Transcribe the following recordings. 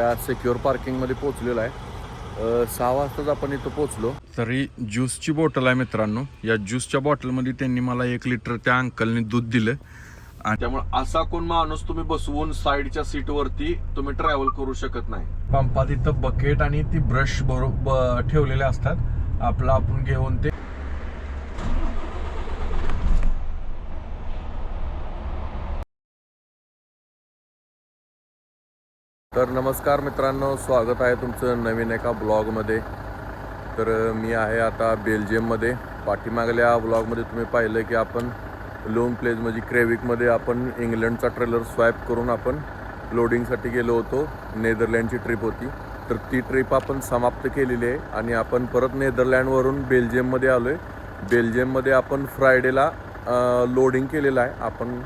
त्या सिक्युअर पार्किंगमध्ये पोहोचलेलो आहे. 6 वाजताच आपण इथं पोहोचलो. तरी ज्यूसची बॉटल आहे मित्रांनो. या ज्यूसच्या बॉटलमध्ये त्यांनी मला 1 लिटर त्या अंकलने दूध दिलं आणि त्यामुळे असा कोण माणूस तुम्ही बसवून साईडच्या सीटवरती तुम्ही ट्रॅव्हल करू शकत नाही. पंपात इथं बकेट आणि ती ब्रश बरोबर ठेवलेले असतात. आपलं आपण घेऊन ते तर नमस्कार मित्रांनो, स्वागत आहे तुमचं नवीन एका ब्लॉगमध्ये. तर मी आहे आता बेल्जियममध्ये. पाठीमागल्या ब्लॉगमध्ये तुम्ही पाहिलं की आपण लोन प्लेस म्हणजे क्रेविकमध्ये आपण इंग्लंडचा ट्रेलर स्वॅप करून आपण लोडिंगसाठी गेलो होतो. नेदरलँडची ट्रिप होती. तर ती ट्रिप आपण समाप्त केलेली आहे आणि आपण परत नेदरलँडवरून बेल्जियममध्ये आलो आहे. बेल्जियममध्ये आपण फ्रायडेला लोडिंग केलेलं आहे. आपण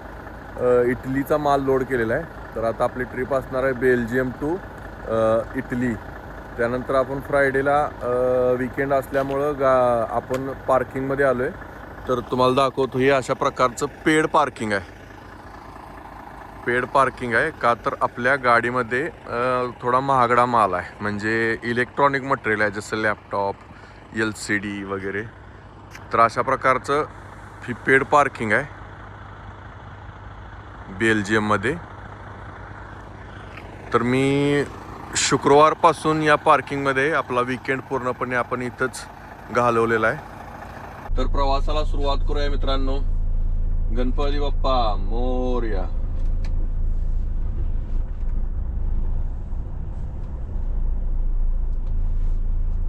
इटलीचा माल लोड केलेला आहे. तर आता आपली ट्रिप असणार आहे बेल्जियम टू इटली. त्यानंतर आपण फ्रायडेला वीकेंड असल्यामुळं आपण पार्किंगमध्ये आलो आहे. तर तुम्हाला दाखवतो, हे अशा प्रकारचं पेड पार्किंग आहे. पेड पार्किंग आहे का तर आपल्या गाडीमध्ये थोडा महागडा माल आहे, म्हणजे इलेक्ट्रॉनिक मटेरियल आहे, जसं लॅपटॉप, LCD वगैरे. तर अशा प्रकारचं ही पेड पार्किंग आहे बेल्जियममध्ये. तर मी शुक्रवारपासून या पार्किंगमध्ये आपला वीकेंड पूर्णपणे आपण इथंच घालवलेला आहे. तर प्रवासाला सुरुवात करूया मित्रांनो. गणपती बाप्पा मोरया.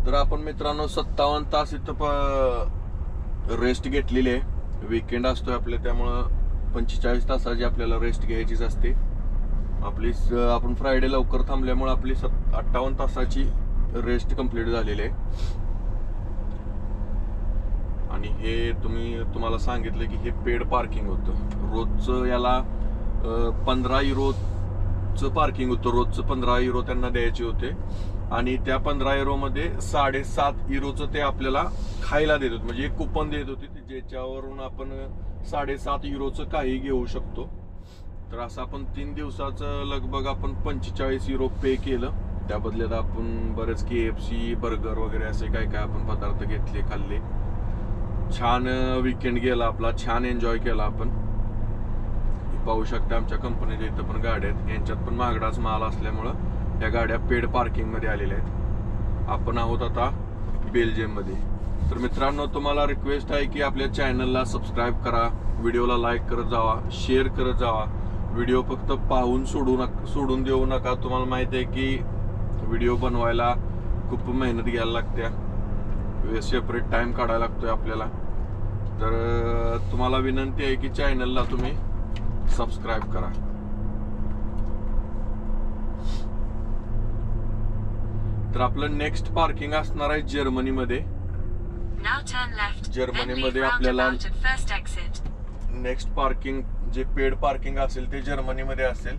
तर आपण मित्रांनो 57 तास इथं रेस्ट घेतलेली आहे. वीकेंड असतोय आपले, त्यामुळं 45 तासाची आपल्याला रेस्ट घ्यायचीच असते. आपण फ्रायडे लवकर थांबल्यामुळे आपली 58 तासाची रेस्ट कंप्लीट झालेली आहे. आणि हे तुम्हाला सांगितलं की हे पेड पार्किंग होतं. रोजचं याला 15 युरोचं पार्किंग होतं. रोजचं 15 युरो त्यांना द्यायचे होते आणि त्या 15 युरोमध्ये 7.5 युरोचं ते आपल्याला खायला देत होते, म्हणजे एक कुपन देत होते ज्याच्यावरून आपण 7.5 युरोचं काही घेऊ शकतो. तर असं आपण 3 दिवसाचं लगभग आपण 45 युरो पे केलं. त्या बदल्यात आपण बरेच KFC, बर्गर वगैरे असे काय काय आपण पदार्थ घेतले, खाल्ले. छान वीकेंड गेला आपला, छान एन्जॉय केला आपण. पाहू शकता आमच्या कंपनीच्या इथं पण गाड्या आहेत. यांच्यात पण महागडाच माल असल्यामुळं या गाड्या पेड पार्किंगमध्ये आलेल्या आहेत. आपण आहोत आता बेल्जियममध्ये. तर मित्रांनो, तुम्हाला रिक्वेस्ट आहे की आपल्या चॅनलला सबस्क्राईब करा, व्हिडिओला लाईक करत जावा, शेअर करत जावा. व्हिडिओ फक्त पाहून सोडून देऊ नका. तुम्हाला माहिती आहे की व्हिडिओ बनवायला खूप मेहनत घ्यायला लागते, सेपरेट टाइम काढायला लागतोय आपल्याला. तर तुम्हाला विनंती आहे की चॅनलला तुम्ही सबस्क्राईब करा. तर आपलं नेक्स्ट पार्किंग असणार आहे जर्मनीमध्ये. जर्मनीमध्ये आपल्याला नेक्स्ट पार्किंग जे पेड पार्किंग असेल ते जर्मनीमध्ये असेल.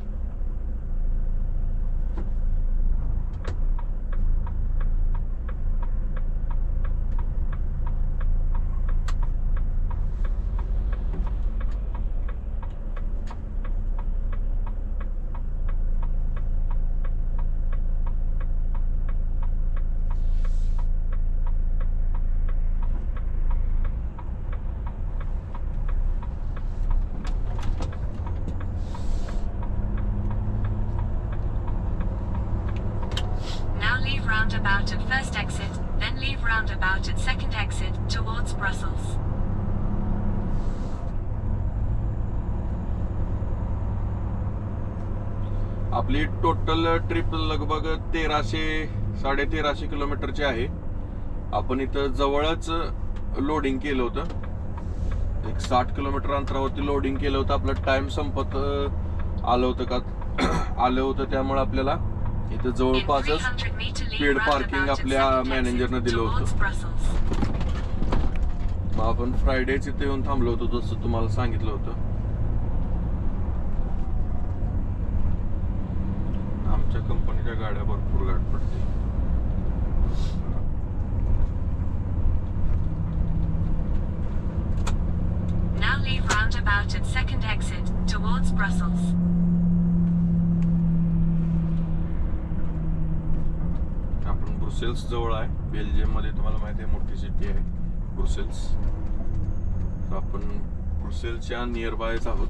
Roundabout at first exit, then leave roundabout at second exit towards Brussels. आपली टोटल ट्रिप लगभग 1300-1350 किलोमीटरची आहे. आपण इथं जवळच लोडिंग केलं होतं. एक 60 किलोमीटर अंतरावरती लोडिंग केलं होतं. आपलं टाइम संपत आलं होतं त्यामुळे आपल्याला इथं जवळपासच पेड पार्किंग आपल्या मॅनेजरनं दिलं होतं. मग आपण फ्रायडेच इथे येऊन थांबलो होतो, जसं तुम्हाला सांगितलं होतं. आमच्या कंपनीच्या गाड्या भरपूर गाठ पडते. Now leave roundabout at second exit towards Brussels. Brussels जवळ आहे. बेल्जियम मध्ये तुम्हाला माहिती आहे मोठी सिटी आहे ब्रुसेल्स. तर आपण ब्रुसेल्सच्या नियर बायच आहोत.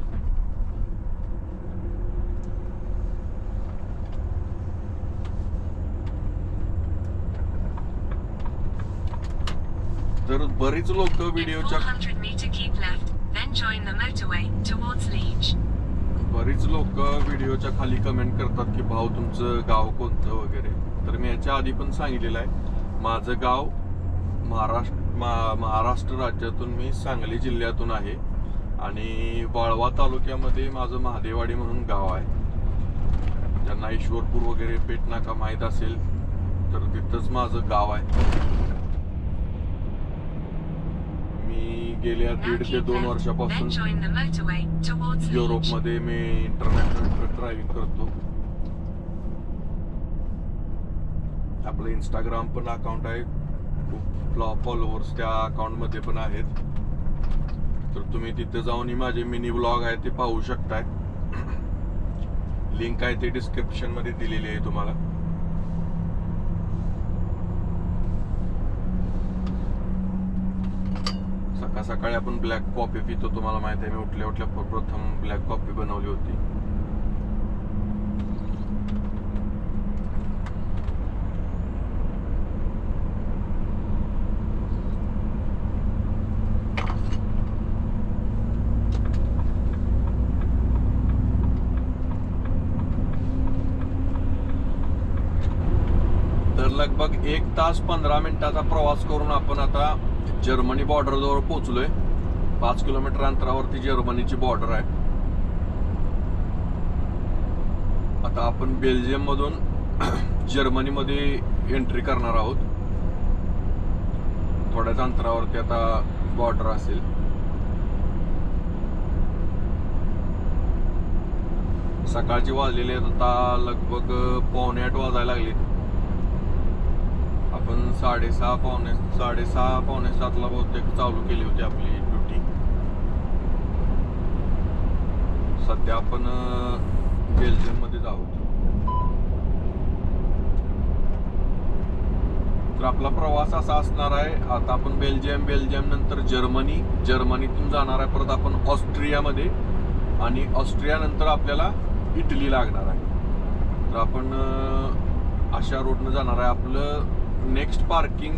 तर बरीच लोक In व्हिडिओच्या 400 meter keep left, then join the motorway towards Liege. बरीच लोक व्हिडिओच्या खाली कमेंट करतात की भाऊ तुमचं गाव कोणतं वगैरे. तर मी याच्या आधी पण सांगितलेलं आहे, माझं गाव महाराष्ट्र राज्यातून, मी सांगली जिल्ह्यातून आहे आणि वाळवा तालुक्यामध्ये माझं महादेवाडी म्हणून गाव आहे. ज्यांना ईश्वरपूर वगैरे पेठ नाका माहीत असेल तर तिथंच माझं गाव आहे. मी गेल्या Now 1.5 ते keep 2 left, then वर्षापासून join the motorway towards Liege. युरोपमध्ये मी इंटरनॅशनल ट्रक ड्रायव्हिंग करतो. आपलं इंस्टाग्राम पण अकाउंट आहे, खूप फॉलोअर्स त्या अकाउंट मध्ये पण आहेत. तर तुम्ही तिथे जाऊन माझे मिनी ब्लॉग आहे ते पाहू शकताय. लिंक आहे ते डिस्क्रिप्शन मध्ये दिलेली आहे तुम्हाला. सकाळ सकाळी आपण ब्लॅक कॉफी पितो, तुम्हाला माहिती आहे. मी उठल्या प्रथम ब्लॅक कॉफी बनवली होती. तर लगभग 1 तास 15 मिनिटाचा प्रवास करून आपण आता जर्मनी बॉर्डर जवळ पोहोचलोय. 5 किलोमीटर अंतरावरती जर्मनीची बॉर्डर आहे. आता आपण बेल्जियम मधून जर्मनीमध्ये एंट्री करणार आहोत. थोड्याच अंतरावरती आता बॉर्डर असेल. सकाळची वाजलेली आहेत आता लगभग 7:45 वाजायला लागले. आपण 6:30 पावणे 7ला बहुतेक चालू केली होती आपली ड्युटी. सध्या आपण बेल्जियम मध्ये आहोत. तर आपला प्रवास असा असणार आहे, आता आपण बेल्जियम नंतर जर्मनीतून जाणार आहे परत आपण ऑस्ट्रियामध्ये, आणि ऑस्ट्रिया नंतर आपल्याला इटली लागणार आहे. तर आपण अशा रोडनं जाणार आहे. आपलं नेक्स्ट पार्किंग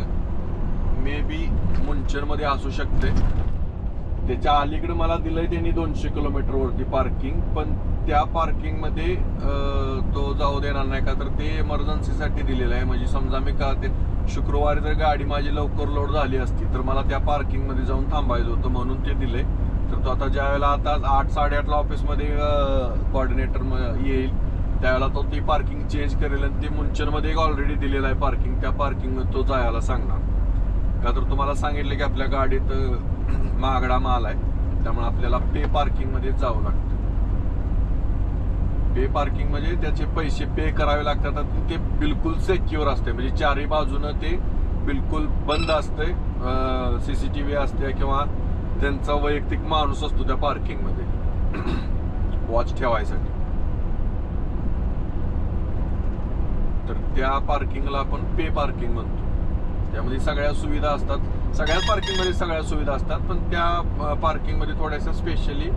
मे बी मुंचन मध्ये असू शकते. त्याच्या अलीकडे मला दिलंय त्यांनी 200 किलोमीटर वरती पार्किंग, पण त्या पार्किंग मध्ये तो जाऊ देणार नाही का, तर ते इमर्जन्सीसाठी दिलेलं आहे. म्हणजे समजा मी का ते शुक्रवारी जर गाडी माझी लवकर लोड झाली असती तर मला त्या पार्किंग मध्ये जाऊन थांबायचं होतं, म्हणून ते दिले. तर तो आता ज्या वेळेला आता 8-8:30 ऑफिसमध्ये कोऑर्डिनेटर येईल त्यावेळेला तो ती पार्किंग चेंज करेल आणि ते मुंचन मध्ये ऑलरेडी दिलेलं आहे पार्किंग, त्या पार्किंग मध्ये तो जायला सांगणार. का तर तुम्हाला सांगितलं की आपल्या गाडीत महागडा माल आहे, त्यामुळे आपल्याला पे पार्किंग मध्ये जावं लागतं. पे पार्किंग म्हणजे त्याचे पैसे पे करावे लागतात. ते बिलकुल सेक्युअर असते, म्हणजे चारही बाजूनं ते बिलकुल बंद असते. CCTV असते किंवा त्यांचा वैयक्तिक माणूस असतो त्या पार्किंग मध्ये वॉच ठेवायसाठी. तर त्या पार्किंगला आपण पे पार्किंग म्हणतो. त्यामध्ये सगळ्या सुविधा असतात. सगळ्याच पार्किंग मध्ये सगळ्या सुविधा असतात, पण त्या पार्किंग मध्ये थोड्याशा स्पेशली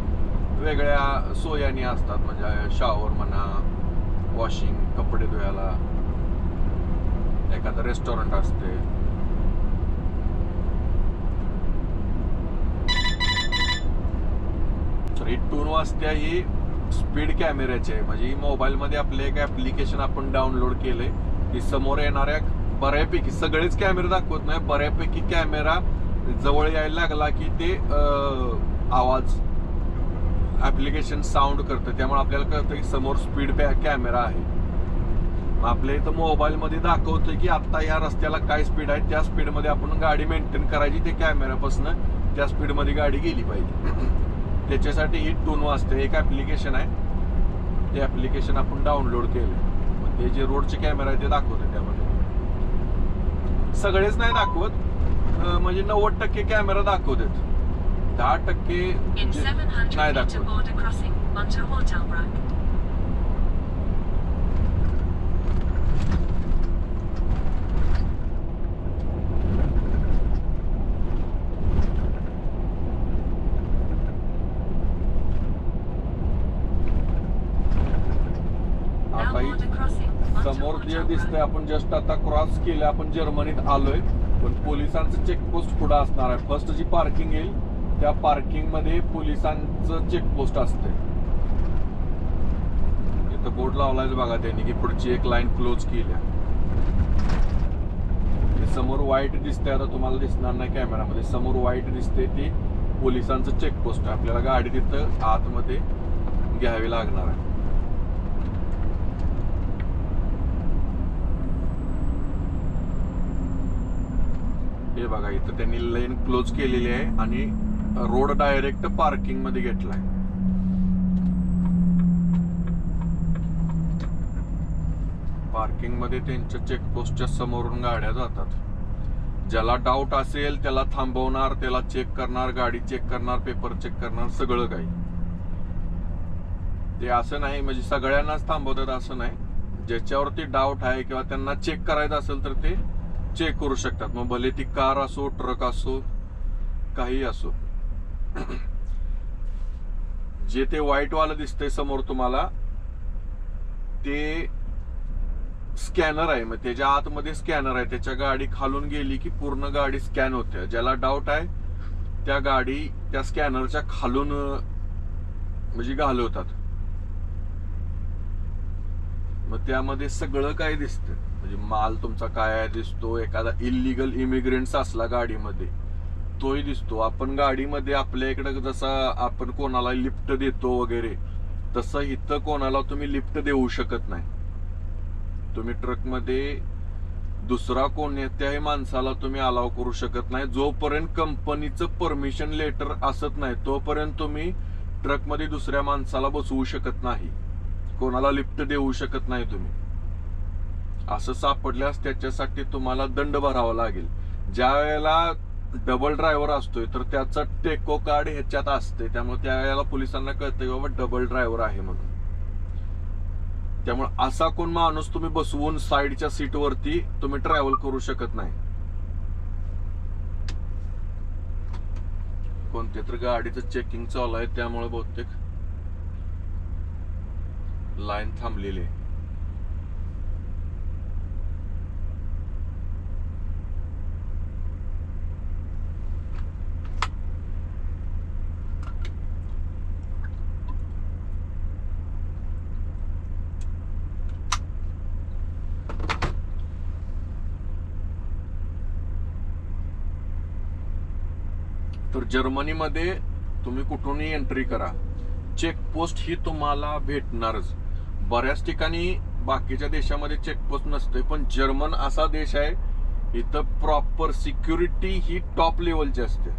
वेगळ्या सोयी असतात. म्हणजे शॉवर म्हणा, वॉशिंग, कपडे धुवायला, एखादं रेस्टॉरंट असते. तर ही 2 वाजता ही स्पीड कॅमेऱ्याचे आहे. म्हणजे मोबाईल मध्ये आपले एक ऍप्लिकेशन आपण डाउनलोड केलंय की समोर येणाऱ्या बऱ्यापैकी, सगळेच कॅमेरे दाखवत नाही, बऱ्यापैकी कॅमेरा जवळ यायला लागला की ते आवाज ऍप्लिकेशन साऊंड करतं. त्यामुळे आपल्याला कळतं की समोर स्पीड कॅमेरा आहे. आपल्या इथं मोबाईल मध्ये दाखवतं की आता या रस्त्याला काय स्पीड आहे, त्या स्पीड मध्ये आपण गाडी मेंटेन करायची. ते कॅमेऱ्यापासून त्या स्पीड मध्ये गाडी गेली पाहिजे. त्याच्यासाठी ही 2 वाजते एक ऍप्लिकेशन आहे, ते ऍप्लिकेशन आपण डाउनलोड केलं. मग ते जे रोडचे कॅमेरा आहे ते दाखवते. त्यामध्ये सगळेच नाही दाखवत, म्हणजे 90% कॅमेरा दाखवतात, 10% In 700 नाही meter दाखवत. border crossing onto Hortelbruck. समोर जे दिसतंय आपण जस्ट आता क्रॉस केलं, आपण जर्मनीत आलोय. पण पोलिसांचं चेकपोस्ट पुढे असणार आहे. फर्स्ट जी पार्किंग येईल त्या पार्किंग मध्ये पोलिसांचं चेकपोस्ट असतंय. इथं बोर्ड लावलाय बघा त्यांनी की पुढची एक लाईन क्लोज केली. समोर व्हाईट दिसतंय, आता तुम्हाला दिसणार नाही कॅमेरामध्ये. समोर व्हाईट दिसते ते पोलिसांचं चेकपोस्ट आहे. आपल्याला गाडी तिथं आतमध्ये घ्यावी लागणार आहे. हे बघा इथं त्यांनी लेन क्लोज केलेली आहे आणि रोड डायरेक्ट पार्किंग मध्ये घेतलाय. पार्किंग मध्ये त्यांच्या चेकपोस्टच्या समोरून गाड्या जातात. ज्याला डाऊट असेल त्याला थांबवणार, त्याला चेक करणार, गाडी चेक करणार, पेपर चेक करणार, सगळं काही. ते असं नाही म्हणजे सगळ्यांनाच थांबवतात असं नाही. ज्याच्यावरती डाऊट आहे किंवा त्यांना चेक करायचं असेल तर ते चेक करू शकतात. मग भले ती कार असो, ट्रक असो, काही असो. जे ते व्हाईट वाला दिसतंय समोर तुम्हाला ते स्कॅनर आहे. मग त्याच्या आतमध्ये स्कॅनर आहे. त्याच्या गाडी खालून गेली की पूर्ण गाडी स्कॅन होते. ज्याला डाऊट आहे त्या गाडी त्या स्कॅनरच्या खालून म्हणजे घालवतात. मग त्यामध्ये सगळं काय दिसतं. म्हणजे माल तुमचा काय दिसतो. एखादा इलिगल इमिग्रेंट्स असला गाडीमध्ये तोही दिसतो. आपण गाडीमध्ये आपल्या इकडे जसं आपण कोणाला लिफ्ट देतो वगैरे तसं इथं कोणाला तुम्ही लिफ्ट देऊ शकत नाही. तुम्ही ट्रकमध्ये दुसरा कोणत्याही माणसाला तुम्ही अलाव करू शकत नाही. जोपर्यंत कंपनीचं परमिशन लेटर असत नाही तोपर्यंत तुम्ही ट्रकमध्ये दुसऱ्या माणसाला बसवू शकत नाही. कोणाला लिफ्ट देऊ शकत नाही तुम्ही. असं सापडल्यास त्याच्यासाठी तुम्हाला दंड भरावा लागेल. ज्या वेळेला डबल ड्रायव्हर असतोय तर त्याचा टेको कार्ड ह्याच्यात असते. त्यामुळे त्यावेळेला पोलिसांना कळतं की बाबा डबल ड्रायव्हर आहे म्हणून. त्यामुळे असा कोण माणूस तुम्ही बसवून साईडच्या सीटवरती तुम्ही ट्रॅव्हल करू शकत नाही. कोणत्या तर गाडीचं चेकिंग चालू आहे त्यामुळे बहुतेक लाईन थांबलेली आहे. तर जर्मनीमध्ये तुम्ही कुठूनही एंट्री करा, चेकपोस्ट ही तुम्हाला भेटणारच. बऱ्याच ठिकाणी बाकीच्या देशामध्ये चेकपोस्ट नसते, पण जर्मन असा देश आहे इथं प्रॉपर सिक्युरिटी ही टॉप लेवलची असते.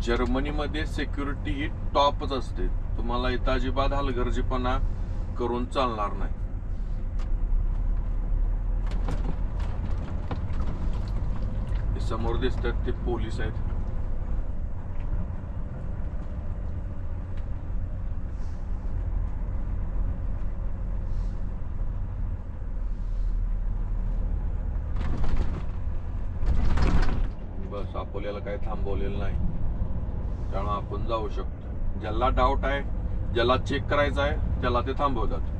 जर्मनीमध्ये सिक्युरिटी ही टॉपच असते. तुम्हाला इथं अजिबात हलगर्जीपणा करून चालणार नाही. समोर दिसतात ते पोलीस आहेत. बस आपल्याला काही थांबवलेलं नाही त्यामुळे आपण जाऊ शकतो. ज्याला डाऊट आहे, ज्याला चेक करायचं आहे त्याला ते थांबवतात.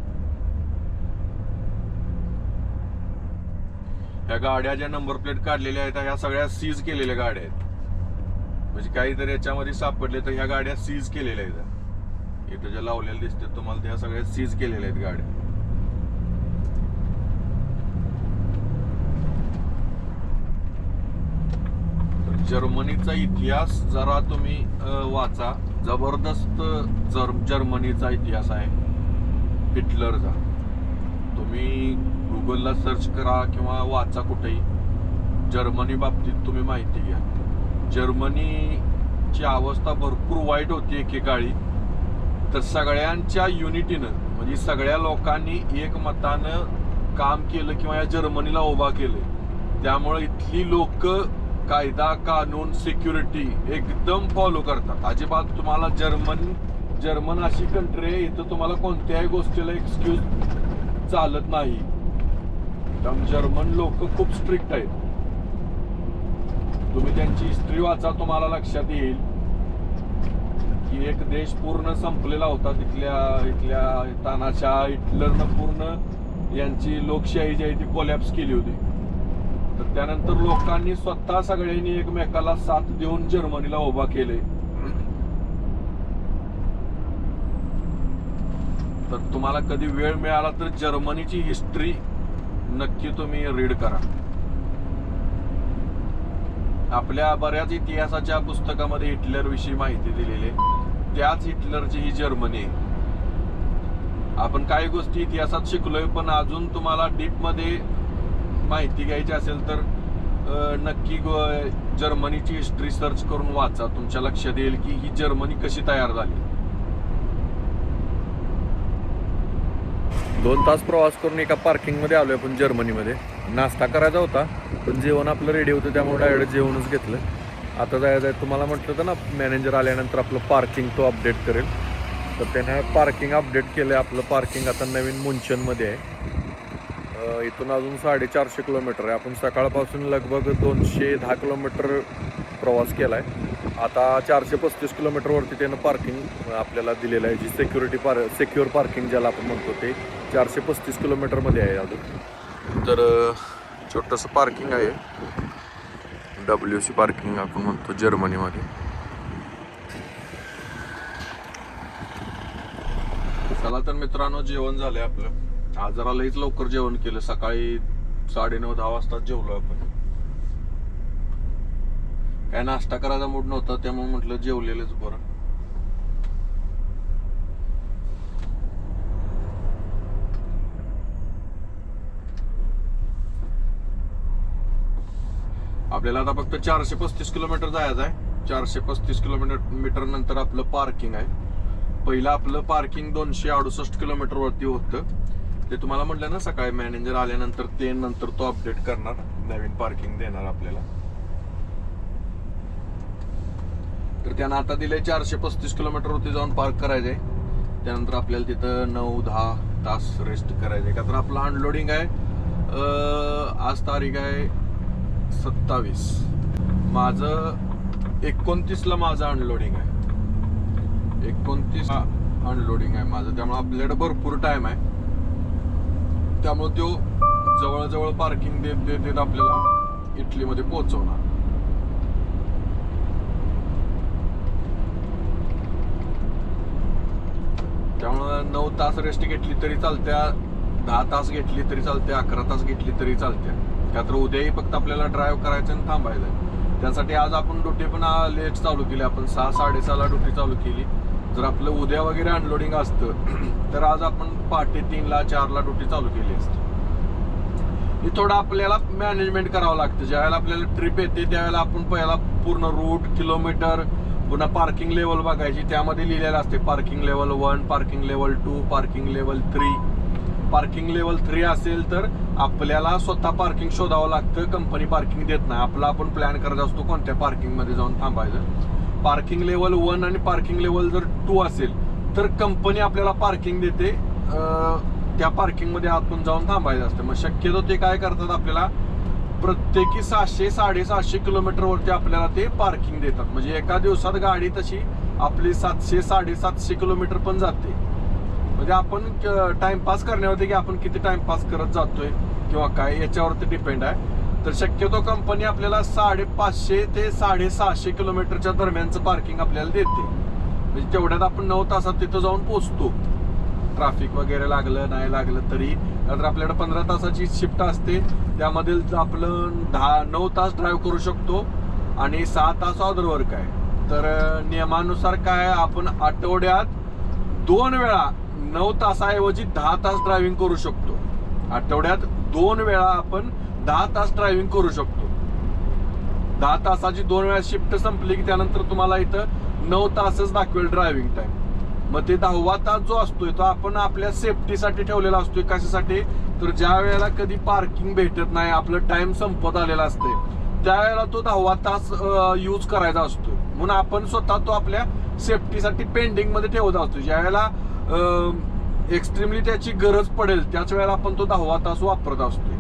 ह्या गाड्या ज्या नंबर प्लेट काढलेल्या आहेत ह्या सगळ्या सीज केलेल्या गाड्या आहेत. म्हणजे काहीतरी याच्यामध्ये सापडले तर ह्या गाड्या सीज केलेल्या आहेत. इथं ज्या लावलेल्या दिसतात तुम्हाला त्या सगळ्या सीज केलेल्या आहेत गाड्या. जर्मनीचा इतिहास जरा तुम्ही वाचा. जबरदस्त जर्मनीचा इतिहास आहे हिटलरचा. तुम्ही गुगलला सर्च करा किंवा वाचा कुठेही. जर्मनी बाबतीत तुम्ही माहिती घ्या. जर्मनीची अवस्था भरपूर वाईट होती एकेकाळी. तर सगळ्यांच्या युनिटीनं म्हणजे सगळ्या लोकांनी एकमतानं काम केलं किंवा या जर्मनीला उभा केलं. त्यामुळे इथली लोक कायदा कानून सिक्युरिटी एकदम फॉलो करतात. अजिबात तुम्हाला जर्मन अशी कंट्री आहे इथं तुम्हाला कोणत्याही गोष्टीला एक्सक्यूज चालत नाही. जर्मन लोक खूप स्ट्रिक्ट आहेत. तुम्ही त्यांची हिस्ट्री वाचा तुम्हाला लक्षात येईल. की एक देश पूर्ण संपलेला होता. इथल्या तानाशाह हिटलरनं पूर्ण यांची लोकशाही जी आहे ती कोलॅप्स केली होती. तर त्यानंतर लोकांनी स्वतः सगळ्यांनी एकमेकाला साथ देऊन जर्मनीला उभा केले. तर तुम्हाला कधी वेळ मिळाला तर जर्मनीची हिस्ट्री नक्की तुम्ही रीड करा. आपल्या बऱ्याच इतिहासाच्या पुस्तकामध्ये हिटलर विषयी माहिती दिलेली आहे. त्याच हिटलरची ही जर्मनी आहे. आपण काही गोष्टी इतिहासात शिकलोय, पण अजून तुम्हाला डीप मध्ये माहिती घ्यायची असेल तर नक्की जर्मनीची हिस्ट्री सर्च करून वाचा. तुमच्या लक्षात येईल की ही जर्मनी कशी तयार झाली. 2 तास प्रवास करून एका पार्किंग मध्ये आलोय आपण जर्मनीमध्ये. नाश्ता करायचा होता पण जेवण आपलं रेडी होतं, त्यामुळे डायरेक्ट जेवणच घेतलं. आता जायचं आहे. तुम्हाला म्हटलं होतं ना मॅनेजर आल्यानंतर आपलं पार्किंग तो अपडेट करेल, तर त्याने पार्किंग अपडेट केलं. आपलं पार्किंग आता नवीन मुंचनमध्ये आहे. इथून अजून 450 किलोमीटर आहे. आपण सकाळपासून लगभग 210 किलोमीटर प्रवास केला आहे. आता 435 किलोमीटरवरती त्यानं पार्किंग आपल्याला दिलेलं आहे. जी सिक्युअर पार्किंग ज्याला आपण म्हणतो ते 435 किलोमीटरमध्ये आहे अजून. तर छोटंसं पार्किंग आहे, WC पार्किंग आपण म्हणतो जर्मनीमध्ये. चला तर मित्रांनो, जेवण झालंय आपलं. आज जरा लईच लवकर जेवण केलं. सकाळी 9:30-10 वाजता जेवलो आपण. काय नाश्ता करायचा मूड नव्हता, त्यामुळे म्हटलं जेवलेलंच बरं. आपल्याला आता फक्त 435 किलोमीटर जायचं आहे. 435 किलोमीटर नंतर आपलं पार्किंग आहे. पहिलं आपलं पार्किंग 268 किलोमीटर वरती होतं. ते तुम्हाला म्हटलं ना सकाळी मॅनेजर आल्यानंतर ते नंतर तो अपडेट करणार, नवीन पार्किंग देणार आपल्याला. तर त्यानं आता दिले 435 किलोमीटर वरती जाऊन पार्क करायचंय. त्यानंतर आपल्याला तिथं 9-10 तास रेस्ट करायचंय. का तर आपलं अनलोडिंग आहे. आज तारीख आहे 27. माझं 29ला माझं अनलोडिंग आहे. 29 अनलोडिंग आहे माझं. त्यामुळे आपल्याकडे भरपूर टाइम आहे. त्यामुळे तो जवळजवळ पार्किंग देत आपल्याला इटलीमध्ये पोहोचवणार. त्यामुळं 9 तास रेस्ट घेतली तरी चालत्या, 10 तास घेतली तरी चालते, 11 तास घेतली तरी चालते. का तर उद्याही फक्त आपल्याला ड्राईव्ह करायचं आणि थांबायचं. त्यासाठी आज आपण ड्युटी पण लेट चालू केली. आपण 6-6:30ला ड्युटी चालू केली. जर आपलं उद्या वगैरे अनलोडिंग असतं तर आज आपण पहाटे 3-4ला ड्युटी चालू केली असते. हे थोडं आपल्याला मॅनेजमेंट करावं लागतं. ज्यावेळेला आपल्याला ट्रिप येते त्यावेळेला आपण पहिला पूर्ण रूट, किलोमीटर, पुन्हा पार्किंग लेवल बघायची. त्यामध्ये लिहिलेलं असते parking level 1, parking level 2, parking level 3. Parking level 3 असेल तर आपल्याला स्वतः पार्किंग शोधावं लागतं. कंपनी पार्किंग देत नाही. आपला आपण प्लॅन करत असतो कोणत्या पार्किंग मध्ये जाऊन थांबायचं. पार्किंग लेवल 1 आणि पार्किंग लेवल जर 2 असेल तर कंपनी आपल्याला पार्किंग देते. त्या पार्किंग मध्ये आपण जाऊन थांबायचं असतं. मग शक्यतो ते काय करतात, आपल्याला प्रत्येकी 700-750 किलोमीटर वरती आपल्याला ते पार्किंग देतात. म्हणजे एका दिवसात गाडी तशी आपली 700-750 किलोमीटर पण जाते. म्हणजे आपण टाइमपास करण्यावरती की आपण किती टाइमपास करत जातोय किंवा काय याच्यावरती डिपेंड आहे. तर शक्यतो कंपनी आपल्याला 550 ते 650 किलोमीटरच्या दरम्यानचं पार्किंग आपल्याला देते. म्हणजे तेवढ्यात आपण 9 तासात तिथं जाऊन पोहोचतो. ट्रॅफिक वगैरे लागलं नाही लागलं तरी. तर आपल्याकडे 15 तासाची शिफ्ट असते. त्यामध्ये आपलं 9 तास ड्राईव्ह करू शकतो आणि 6 तास ऑदर वर्क आहे. तर नियमानुसार काय, आपण आठवड्यात 2 वेळा 9 तासाऐवजी 10 तास ड्रायव्हिंग करू शकतो. आठवड्यात 2 वेळा आपण 10 तास ड्रायव्हिंग करू शकतो. 10 तासाची 2 वेळा शिफ्ट संपली की त्यानंतर तुम्हाला इथं 9 तासच दाखवेल ड्रायव्हिंग टाइम. मग ते 10वा तास जो असतोय तो आपण आपल्या सेफ्टीसाठी ठेवलेला असतोय. कशासाठी, तर ज्या वेळेला कधी पार्किंग भेटत नाही, आपलं टाइम संपत आलेला असते, त्यावेळेला तो 10वा तास यूज करायचा असतो. म्हणून आपण स्वतः तो आपल्या सेफ्टीसाठी पेंडिंग मध्ये ठेवत असतो. ज्या वेळेला एक्स्ट्रीमली त्याची गरज पडेल त्याच वेळेला आपण तो 10वा तास वापरत असतोय.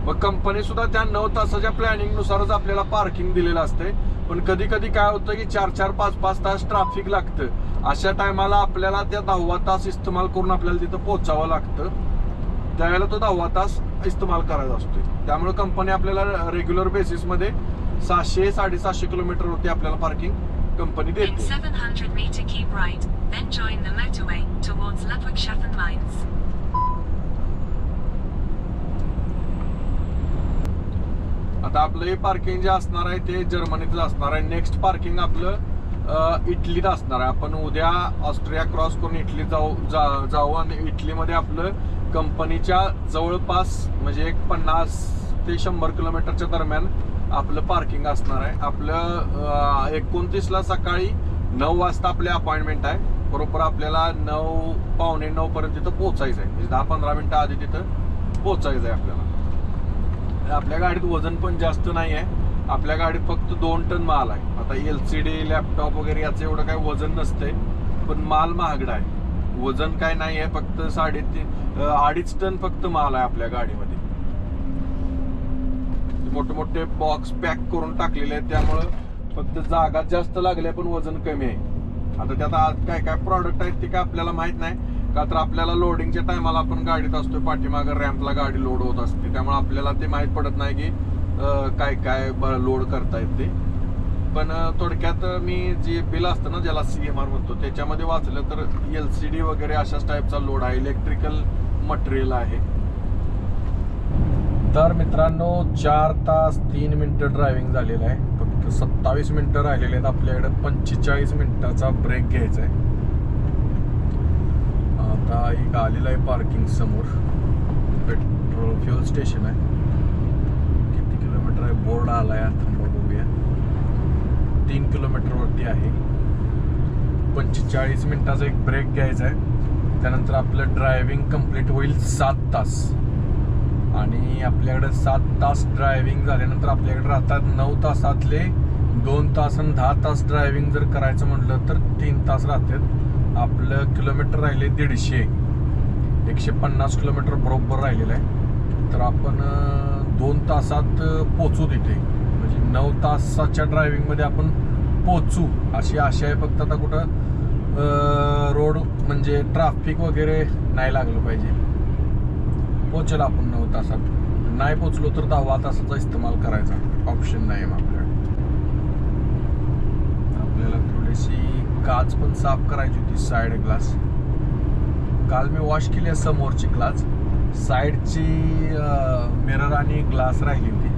मग कंपनी सुद्धा त्या 9 तासाच्या प्लॅनिंग नुसारच आपल्याला पार्किंग दिलेलं असते. पण कधी कधी काय होतं की 4-4, 5-5 तास ट्रॅफिक लागतं. अशा टायमाला आपल्याला त्या 10 तास इस्तेमाल करून आपल्याला तिथं पोहोचावं लागतं. त्यावेळेला तो 10 तास इस्तेमाल करायचा असतो. त्यामुळे कंपनी आपल्याला रेग्युलर बेसिसमध्ये 700-750 किलोमीटरवरती आपल्याला पार्किंग कंपनी In देते. 700 meter keep right, then join the motorway towards Ludwigshafen Mainz. आता आपलं हे पार्किंग जे असणार आहे ते जर्मनीतच असणार आहे. नेक्स्ट पार्किंग आपलं इटलीत असणार आहे. आपण उद्या ऑस्ट्रिया क्रॉस करून इटली जाऊ आणि इटलीमध्ये आपलं कंपनीच्या जवळपास म्हणजे एक 50 ते 100 किलोमीटरच्या दरम्यान आपलं पार्किंग असणार आहे. आपलं 29ला सकाळी 9 वाजता आपली अपॉइंटमेंट आहे. बरोबर आपल्याला 9, पावणे 9 पर्यंत तिथं पोहोचायचं आहे. म्हणजे 10-15 मिनिटं आधी तिथं पोहोचायचं आहे आपल्याला. आपल्या गाडीत वजन पण जास्त नाही आहे. आपल्या गाडीत फक्त 2 टन माल आहे. आता LCD लॅपटॉप वगैरे याचं एवढं काही वजन नसतंय, पण माल महागडा आहे. वजन काय नाही आहे, फक्त 2.5 टन फक्त माल आहे आपल्या गाडीमध्ये. मोठे मोठे बॉक्स पॅक करून टाकलेले आहेत, त्यामुळं फक्त जागा जास्त लागल्या पण वजन कमी आहे. आता त्यात आज काय काय प्रॉडक्ट आहेत ते काय आपल्याला माहित नाही, का तर आपल्याला लोडिंगच्या टायमाला आपण गाडीत असतोय, पाठीमागं रॅम्पला गाडी लोड होत असते, त्यामुळे आपल्याला ते माहीत पडत नाही की काय काय लोड करतायत ते. पण थोडक्यात मी जे बिल असतं ना ज्याला CMR म्हणतो त्याच्यामध्ये वाचलं तर LCD वगैरे अशाच टाईपचा लोड आहे, इलेक्ट्रिकल मटेरियल आहे. तर मित्रांनो 4 तास 3 मिनिटं ड्रायव्हिंग झालेलं आहे. फक्त 27 मिनिटं राहिलेले आहेत. आपल्याकडे 45 मिनिटाचा ब्रेक घ्यायचा आहे. आता एक आलेलं आहे पार्किंग समोर, पेट्रोल फ्युल स्टेशन आहे. किती किलोमीटर आहे बोर्ड आला आहे, थांबा बघूया. 3 किलोमीटरवरती आहे. 45 मिनिटाचा एक ब्रेक घ्यायचा आहे. त्यानंतर आपलं ड्रायव्हिंग कंप्लीट होईल 7 तास. आणि आपल्याकडे 7 तास ड्रायव्हिंग झाल्यानंतर आपल्याकडे राहतात 9 तासातले 2 तास आणि 10 तास ड्रायव्हिंग जर करायचं म्हटलं तर 3 तास राहतात. आपलं किलोमीटर राहिले 150 किलोमीटर बरोबर राहिलेलं आहे. तर आपण 2 तासात पोचू तिथे, म्हणजे 9 तासाच्या ड्रायव्हिंगमध्ये आपण पोचू अशी आशा आहे. फक्त आता कुठं रोड म्हणजे ट्रॅफिक वगैरे नाही लागलं पाहिजे. पोचेल आपण 9 तासात. नाही पोचलो तर 10 तासाचा इस्तेमाल करायचा, ऑप्शन नाही मग आपल्याला थोडीशी काच पण साफ करायची होती, साईड ग्लास. काल मी वॉश केली आहे समोरची ग्लास, साईडची मिरर आणि ग्लास राहिली होती.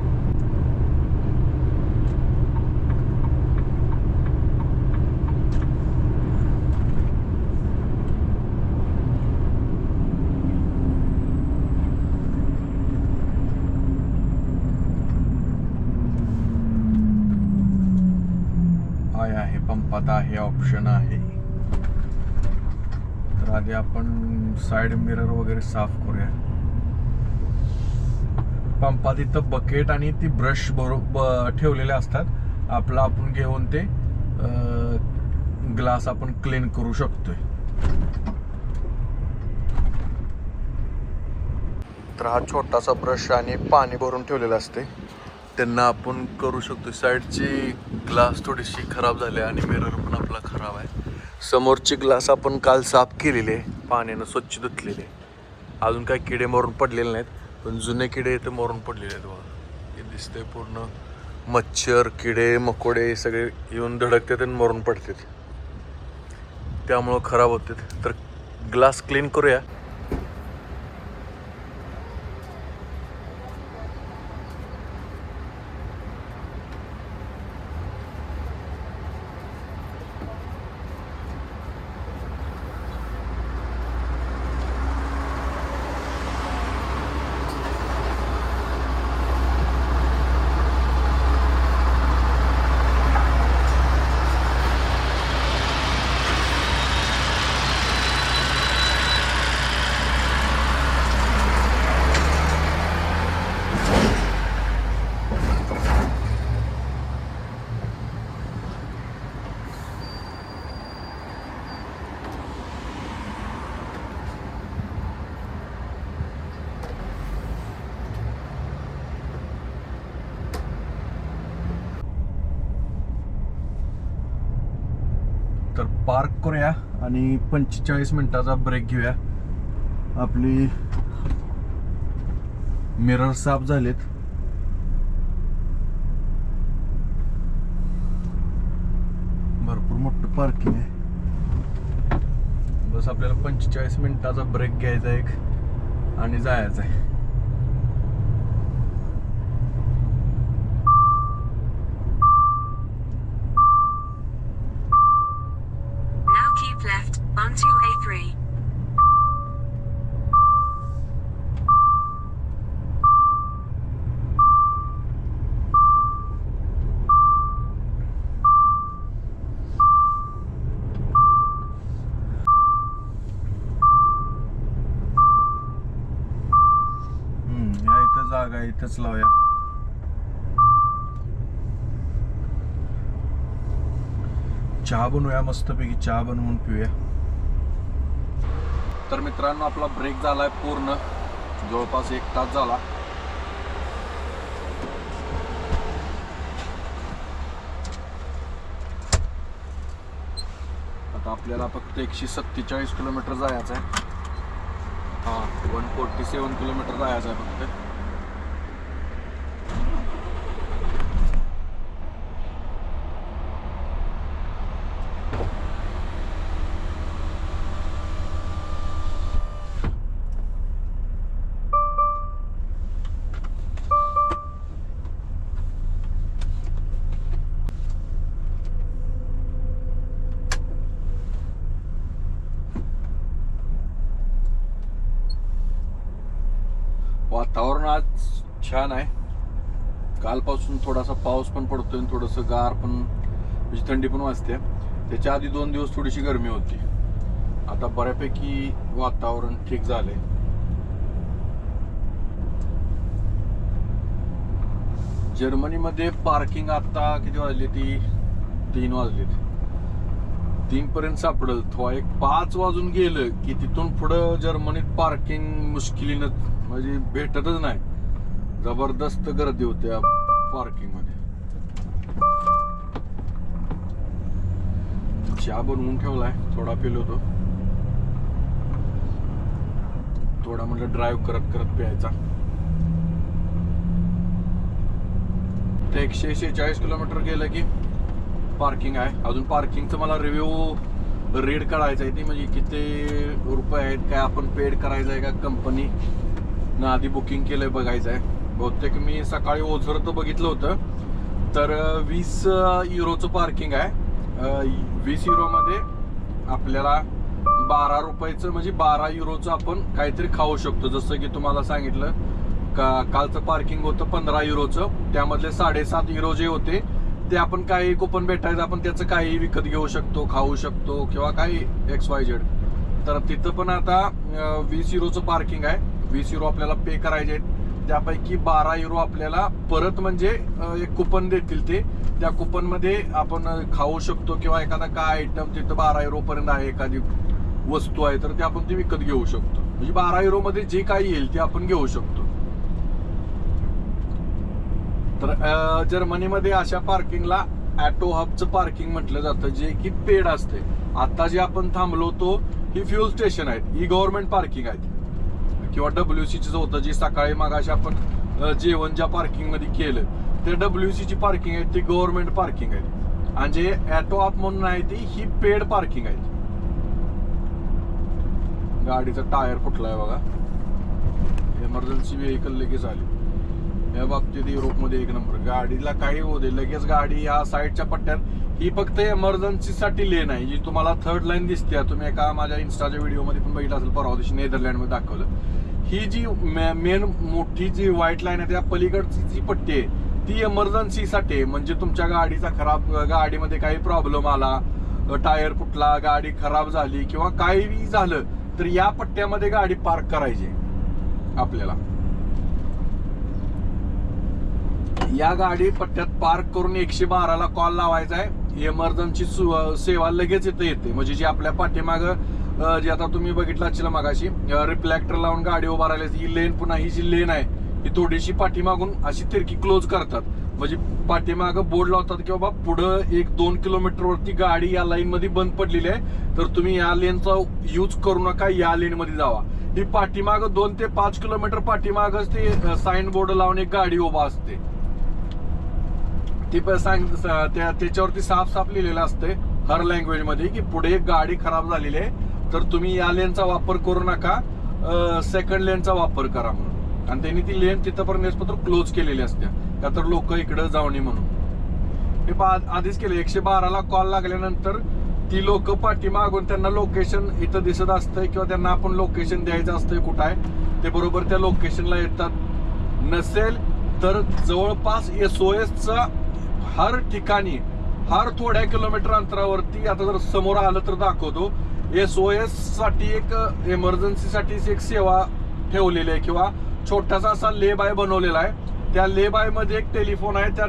आहे पंपात आहे, ऑप्शन आहे. तर आधी आपण साइड मिरर वगैरे साफ करूया. पंपात इथं बकेट आणि ती ब्रश बरोबर ठेवलेले असतात. आपला आपण घेऊन ते ग्लास आपण क्लीन करू शकतोय. तर हा छोटासा ब्रश आणि पाणी भरून ठेवलेलं असते, त्यांना आपण करू शकतो. साईडची ग्लास थोडीशी खराब झाली आणि मिरर पण आपला खराब आहे. समोरची ग्लास आपण काल साफ केलेली आहे, पाण्यानं स्वच्छ धुतलेले. अजून काही किडे मरून पडलेले नाहीत, पण जुने किडे इथे मरून पडलेले आहेत बघा. हे दिसतंय पूर्ण मच्छर, किडे, मकोडे सगळे येऊन धडकतात आणि मरून पडतात, त्यामुळं खराब होतात. तर ग्लास क्लीन करूया. पार्क करूया आणि 45 मिनिटाचा ब्रेक घेऊया. आपली मिरर साफ झालेत. भरपूर मोठं पार्किंग आहे. बस आपल्याला 45 मिनिटाचा ब्रेक घ्यायचा एक आणि जायचं आहे. Now keep left onto A3. या इथं जागा आहे, इथंच लावूया. चहा बनवूया, मस्तपैकी चहा बनवून पिऊया. तर मित्रांनो, आपला ब्रेक झालाय पूर्ण, जवळपास 1 तास झाला. आता आपल्याला फक्त 147 किलोमीटर जायचं आहे. 147 किलोमीटर जायचं आहे फक्त. वातावरण आज छान आहे. कालपासून थोडासा पाऊस पण पडतोय, थोडंसं गार पण, म्हणजे थंडी पण वाजते. त्याच्या आधी 2 दिवस थोडीशी गरमी होती. आता बऱ्यापैकी वातावरण ठीक झालंय. जर्मनीमध्ये पार्किंग आता किती वाजली? 3 वाजलेत. 3 पर्यंत सापडल. थोडा एक 5 वाजून गेलं की तिथून पुढं जर्मनीत पार्किंग मुश्किलीनं, म्हणजे भेटतच नाही. जबरदस्त गर्दी होती पार्किंग मध्ये. चहा बनवून ठेवलाय, थोडा पिलो होतो. थोडा म्हणजे ड्राईव्ह करत करत प्यायचा. 146 किलोमीटर गेलं की पार्किंग आहे. अजून पार्किंगचं मला रिव्ह्यू रीड करायचं आहे. ती म्हणजे किती रुपये आहेत, काय आपण पेड करायचं आहे का कंपनी ना आधी बुकिंग केलंय बघायचं आहे. बहुतेक मी सकाळी ओझरतं बघितलं होतं, तर 20 युरोचं पार्किंग आहे. 20 युरोमध्ये आपल्याला 12 रुपयाचं, म्हणजे 12 युरोचं आपण काहीतरी खाऊ शकतो. जसं की तुम्हाला सांगितलं का कालचं पार्किंग होतं 15 युरोचं. त्यामधले 7.5 युरो जे होते ते आपण काही कुपन भेटायचं, आपण त्याचं काही विकत घेऊ शकतो, खाऊ शकतो किंवा काही XYZ. तर तिथं पण आता 20 युरोचं पार्किंग आहे. 20 युरो आपल्याला पे करायचे आहेत. त्यापैकी 12 युरो आपल्याला परत, म्हणजे एक कुपन देतील ते, त्या कुपन मध्ये आपण खाऊ शकतो किंवा एखादा काय आयटम तिथं 12 युरो पर्यंत आहे, एखादी वस्तू आहे तर ते आपण ती विकत घेऊ शकतो. म्हणजे 12 युरो मध्ये जे काही येईल ते आपण घेऊ शकतो. तर जर्मनीमध्ये अशा पार्किंगला ऑटो हबचं पार्किंग म्हटलं जातं, जे की पेड असते. आता जे आपण थांबलो होतो ही फ्युल स्टेशन आहेत, ही गव्हर्नमेंट पार्किंग आहेत. किंवा WCचं होतं जे सकाळी मगाशी आपण जेवण ज्या पार्किंग मध्ये केलं, ते WCची पार्किंग आहे, ती गव्हर्नमेंट पार्किंग आहे. आणि जे ऑटो हब म्हणून आहे ती ही पेड पार्किंग आहे. गाडीचा टायर फुटलाय बघा. इमर्जन्सी व्हेकल लगेच आली. या बाबतीत युरोपमध्ये 1 नंबर. गाडीला काही होऊ दे, लगेच गाडी या साईडच्या पट्ट्यात. ही फक्त इमर्जन्सीसाठी लेन आहे, जी तुम्हाला 3rd लाईन दिसते. तुम्ही एका माझ्या इन्स्टाच्या व्हिडिओमध्ये पण बघितलं असेल, परवा दिवशी नेदरलँडमध्ये दाखवलं. ही जी मेन मोठी जी व्हाईट लाईन आहे, त्या पलीकडची जी पट्टी आहे ती इमर्जन्सीसाठी आहे. म्हणजे तुमच्या गाडीचा गाडीमध्ये काही प्रॉब्लेम आला, टायर फुटला, गाडी खराब झाली किंवा काही झालं तर या पट्ट्यामध्ये गाडी पार्क करायची आपल्याला. या गाडी पट्ट्यात पार्क करून 112ला कॉल लावायचा आहे. इमर्जन्सी सेवा लगेच इथं येते. म्हणजे जी आपल्या पाठीमागं जे आता तुम्ही बघितलं असेल मगाशी, रिफ्लेक्टर लावून गाडी उभा राहिली, ही लेन, पुन्हा ही जी लेन आहे ही थोडीशी पाठीमागून अशी तिरकी क्लोज करतात. म्हणजे पाठीमागं बोर्ड लावतात की बाबा पुढं 1-2 किलोमीटर वरती गाडी या लाईन मध्ये बंद पडलेली आहे, तर तुम्ही या लेनचा यूज करू नका, या लेन मध्ये जावा. ही पाठीमागं 2 ते 5 किलोमीटर पाठीमागच ते साइन बोर्ड लावून एक गाडी उभा असते. ती त्याच्यावरती साफ लिहिलेलं असते हर लँग्वेज मध्ये की पुढे एक गाडी खराब झालेली आहे, तर तुम्ही या लेनचा वापर करू नका, सेकंड लेनचा वापर करा म्हणून. आणि त्यांनी ती लेन तिथपर्यंत क्लोज केलेली असते का तर लोक इकडे जाऊ नये म्हणून. हे आधीच केले. 112ला कॉल लागल्यानंतर ती लोक पाठीमागून त्यांना लोकेशन इथं दिसत असतंय किंवा त्यांना आपण लोकेशन द्यायचं असतंय कुठं आहे ते, बरोबर त्या लोकेशनला येतात. नसेल तर जवळपास SOSचा हर ठिकाणी हर थोड्या किलोमीटर अंतरावरती, आता जर समोर आलं तर दाखवतो, SOS साठी एक इमर्जन्सी साठी एक सेवा ठेवलेली आहे किंवा छोटासा असा ले बाय बनवलेला आहे. त्या ले बाय मध्ये एक टेलिफोन आहे, त्या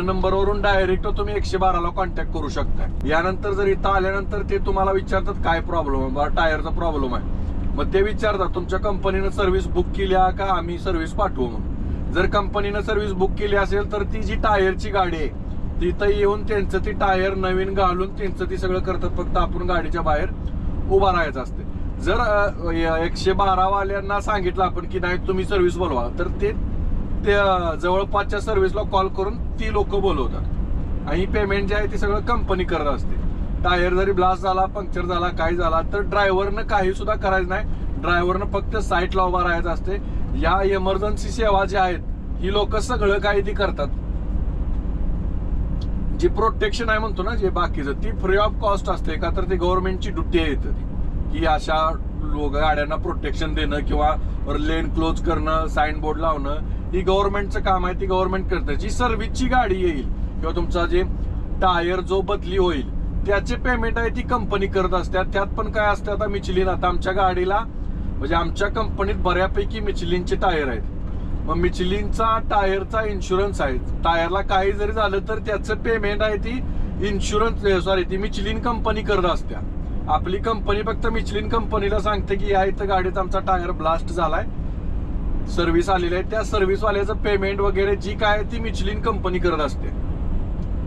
नंबरवरून डायरेक्ट तुम्ही 112ला कॉन्टॅक्ट करू शकता. यानंतर जर इथं आल्यानंतर ते तुम्हाला विचारतात काय प्रॉब्लेम आहे, टायरचा प्रॉब्लेम आहे. मग ते विचारतात तुमच्या कंपनीनं सर्व्हिस बुक केली आहे का, आम्ही सर्व्हिस पाठवू म्हणून. जर कंपनीनं सर्व्हिस बुक केली असेल तर ती जी टायरची गाडी आहे तिथं येऊन त्यांचं ती टायर नवीन घालून त्यांचं ती सगळं करतात. फक्त आपण गाडीच्या बाहेर उभा राहायचं असते. जर 112 वाल्यांना सांगितलं आपण की नाही तुम्ही सर्व्हिस बोलवा, तर ते जवळपासच्या सर्व्हिसला कॉल करून ती लोक बोलवतात आणि पेमेंट जे आहे ते सगळं कंपनी करत असते. टायर जरी ब्लास्ट झाला, पंक्चर झाला, काय झाला तर ड्रायव्हरनं काही सुद्धा करायचं नाही. ड्रायव्हरनं फक्त साईटला उभा राहायचं असते. या इमर्जन्सी सेवा ज्या आहेत ही लोक सगळं काही ती करतात. जी प्रोटेक्शन आहे म्हणतो ना जे बाकीचं, ती फ्री ऑफ कॉस्ट असते का तर ती गव्हर्नमेंटची ड्युटी आहे की अशा गाड्यांना प्रोटेक्शन देणं किंवा लेन क्लोज करणं, साइन बोर्ड लावणं, ही गव्हर्नमेंटचं काम आहे. ती गव्हर्नमेंट करते. जी सर्व्हिसची गाडी येईल किंवा तुमचा जे टायर जो बदली होईल त्याचे पेमेंट आहे ती कंपनी करत असतात. त्यात पण काय असतं, आता मिचलिन, आता आमच्या गाडीला म्हणजे आमच्या कंपनीत बऱ्यापैकी मिचलिनचे टायर आहेत. मग मिचलिनचा टायरचा इन्शुरन्स आहे. टायरला काही जरी झालं तर त्याचं पेमेंट आहे ती ती मिचलिन कंपनी करत असते. आपली कंपनी फक्त मिचलिन कंपनीला सांगते की या इथं गाडीत आमचा टायर ब्लास्ट झालाय, सर्व्हिस आलेली आहे. त्या सर्व्हिसवाल्याचं पेमेंट वगैरे जी काय ती मिचलिन कंपनी करत असते.